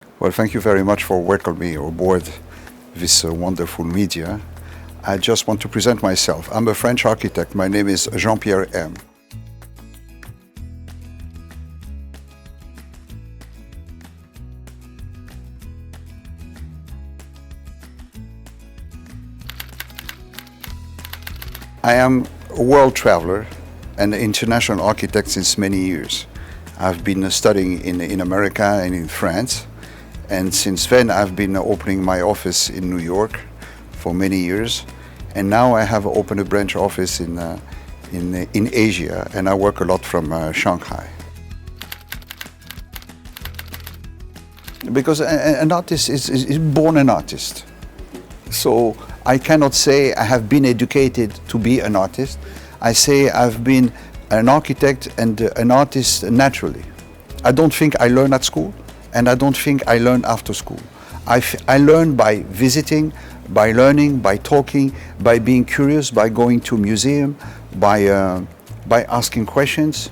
Well, thank you very much for welcoming me aboard this wonderful media. I just want to present myself. I'm a French architect. My name is Pierre HEIM. I am a world traveler and international architect since many years. I've been studying in America and in France, and since then I've been opening my office in New York for many years, and now I have opened a branch office in Asia, and I work a lot from Shanghai. Because an artist is born an artist. So I cannot say I have been educated to be an artist. I say I've been an architect and an artist naturally. I don't think I learn at school, and I don't think I learn after school. I learn by visiting, by learning, by talking, by being curious, by going to a museum, by asking questions,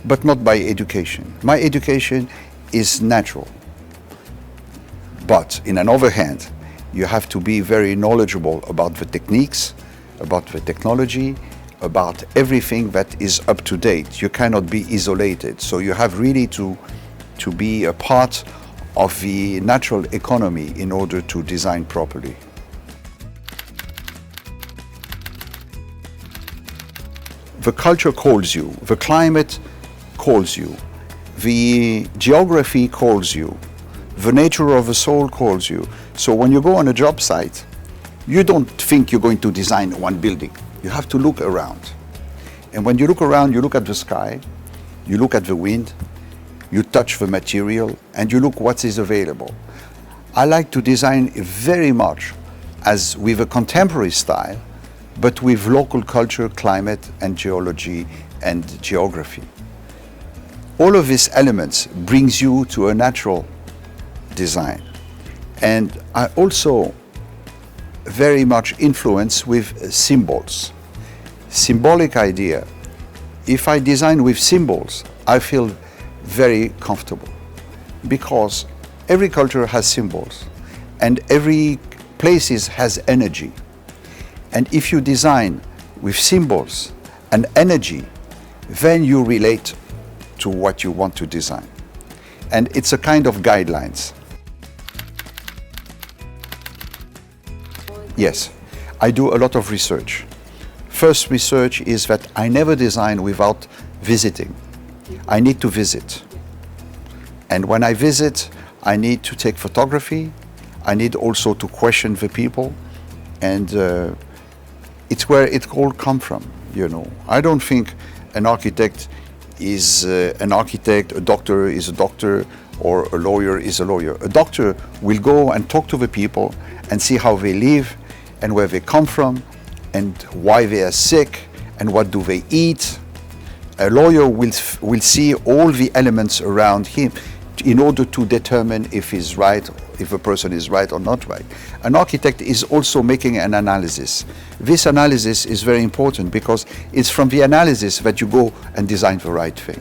but not by education. My education is natural. But in another hand, you have to be very knowledgeable about the techniques, about the technology, about everything that is up to date. You cannot be isolated. So you have really to be a part of the natural economy in order to design properly. The culture calls you, the climate calls you, the geography calls you, the nature of the soul calls you. So when you go on a job site, you don't think you're going to design one building. You have to look around. And when you look around, you look at the sky, you look at the wind, you touch the material, and you look what is available. I like to design very much as with a contemporary style, but with local culture, climate, and geology and geography. All of these elements brings you to a natural design. And I also very much influence with symbols. Symbolic idea. If I design with symbols, I feel very comfortable because every culture has symbols and every place has energy. And if you design with symbols and energy, then you relate to what you want to design. And it's a kind of guidelines. Yes, I do a lot of research. First research is that I never design without visiting. I need to visit. And when I visit, I need to take photography. I need also to question the people. And it's where it all comes from, you know. I don't think an architect is an architect, a doctor is a doctor, or a lawyer is a lawyer. A doctor will go and talk to the people and see how they live, and where they come from, and why they are sick, and what do they eat. A lawyer will see all the elements around him in order to determine if he's right, if a person is right or not right. An architect is also making an analysis. This analysis is very important because it's from the analysis that you go and design the right thing.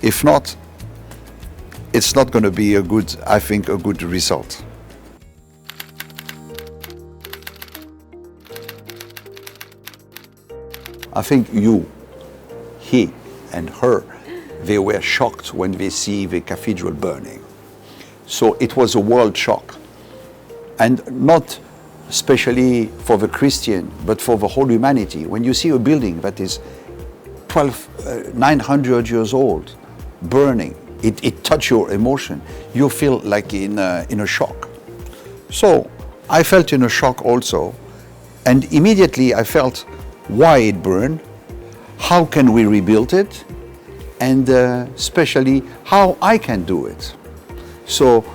If not, it's not going to be a good result. I think he and her, they were shocked when they see the cathedral burning. So it was a world shock. And not especially for the Christian, but for the whole humanity. When you see a building that is 900 years old, burning, it touches your emotion. You feel like in a shock. So I felt in a shock also. And immediately I felt why it burned, how can we rebuild it, and especially how I can do it. So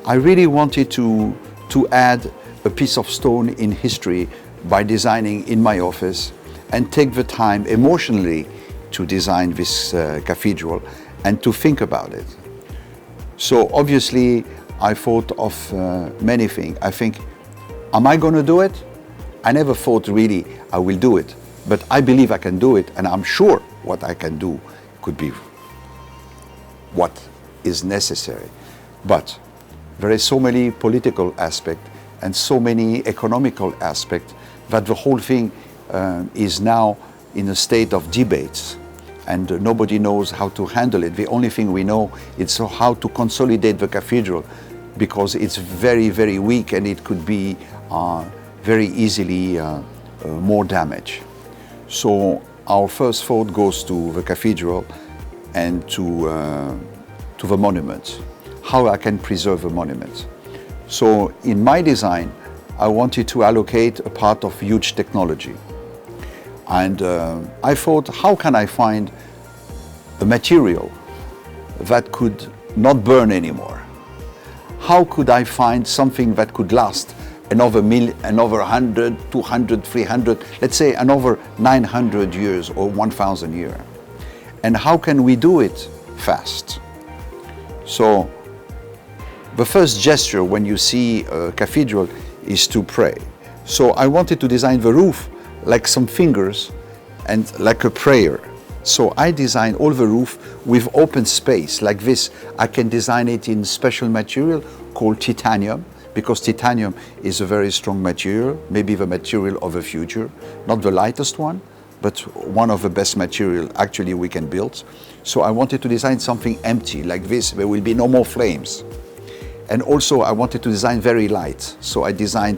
I really wanted to add a piece of stone in history by designing in my office and take the time emotionally to design this cathedral and to think about it. So obviously I thought of many things. I think, am I going to do it? I never thought really I will do it, but I believe I can do it, and I'm sure what I can do could be what is necessary. But there is so many political aspects and so many economical aspects that the whole thing is now in a state of debates, and nobody knows how to handle it. The only thing we know is how to consolidate the cathedral, because it's very, very weak and it could be very easily more damage. So our first thought goes to the cathedral and to the monument, how I can preserve the monument. So in my design, I wanted to allocate a part of huge technology. And I thought, how can I find a material that could not burn anymore? How could I find something that could last another 100, 200, 300, let's say another 900 years or 1,000 years? And how can we do it fast? So the first gesture when you see a cathedral is to pray. So I wanted to design the roof like some fingers and like a prayer. So I designed all the roof with open space like this. I can design it in special material called titanium, because titanium is a very strong material, maybe the material of the future, not the lightest one, but one of the best material actually we can build. So I wanted to design something empty like this. There will be no more flames. And also I wanted to design very light. So I designed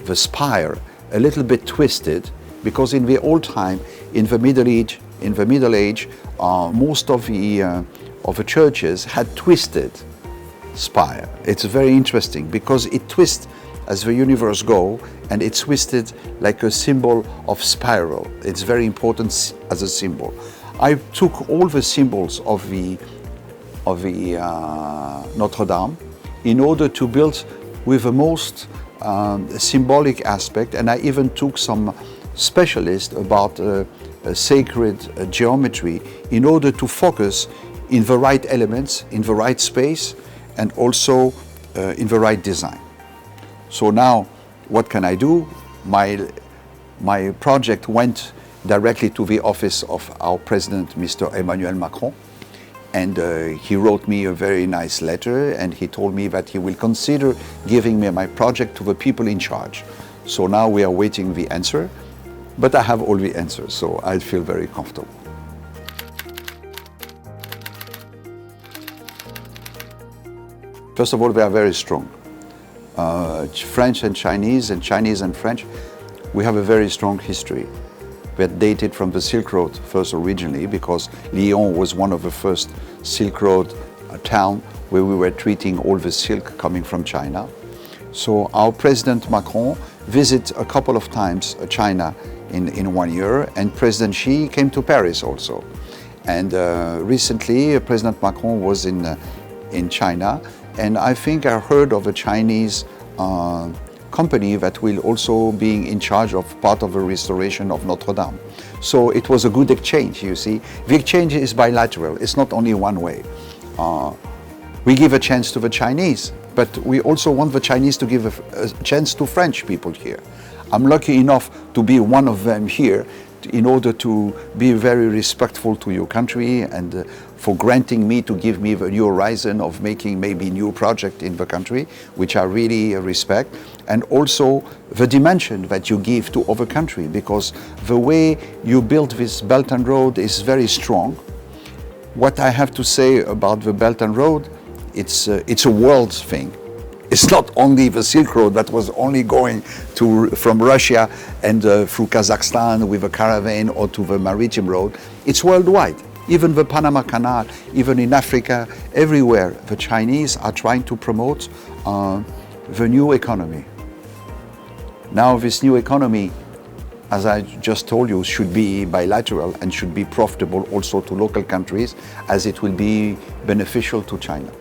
the spire a little bit twisted, because in the old time, in the Middle Age, most of the churches had twisted spire. It's very interesting because it twists as the universe goes, and it's twisted like a symbol of spiral. It's very important as a symbol. I took all the symbols of the Notre Dame in order to build with the most symbolic aspect, and I even took some specialists about sacred geometry in order to focus in the right elements, in the right space, and also in the right design. So now, what can I do? My project went directly to the office of our president, Mr. Emmanuel Macron, and he wrote me a very nice letter, and he told me that he will consider giving me my project to the people in charge. So now we are waiting the answer, but I have all the answers, so I feel very comfortable. First of all, they are very strong. French and Chinese and French, we have a very strong history that dated from the Silk Road first originally, because Lyon was one of the first Silk Road town where we were treating all the silk coming from China. So our President Macron visited a couple of times China in 1 year, and President Xi came to Paris also. And recently President Macron was in China, and I think I heard of a Chinese company that will also be in charge of part of the restoration of Notre Dame. So it was a good exchange, you see. The exchange is bilateral, it's not only one way. We give a chance to the Chinese, but we also want the Chinese to give a chance to French people here. I'm lucky enough to be one of them here in order to be very respectful to your country, and for granting me to give me the new horizon of making maybe new project in the country, which I really respect, and also the dimension that you give to other country, because the way you build this Belt and Road is very strong. What I have to say about the Belt and Road, it's a world thing. It's not only the Silk Road that was only going from Russia and through Kazakhstan with a caravan, or to the maritime road. It's worldwide. Even the Panama Canal, even in Africa, everywhere, the Chinese are trying to promote the new economy. Now this new economy, as I just told you, should be bilateral and should be profitable also to local countries, as it will be beneficial to China.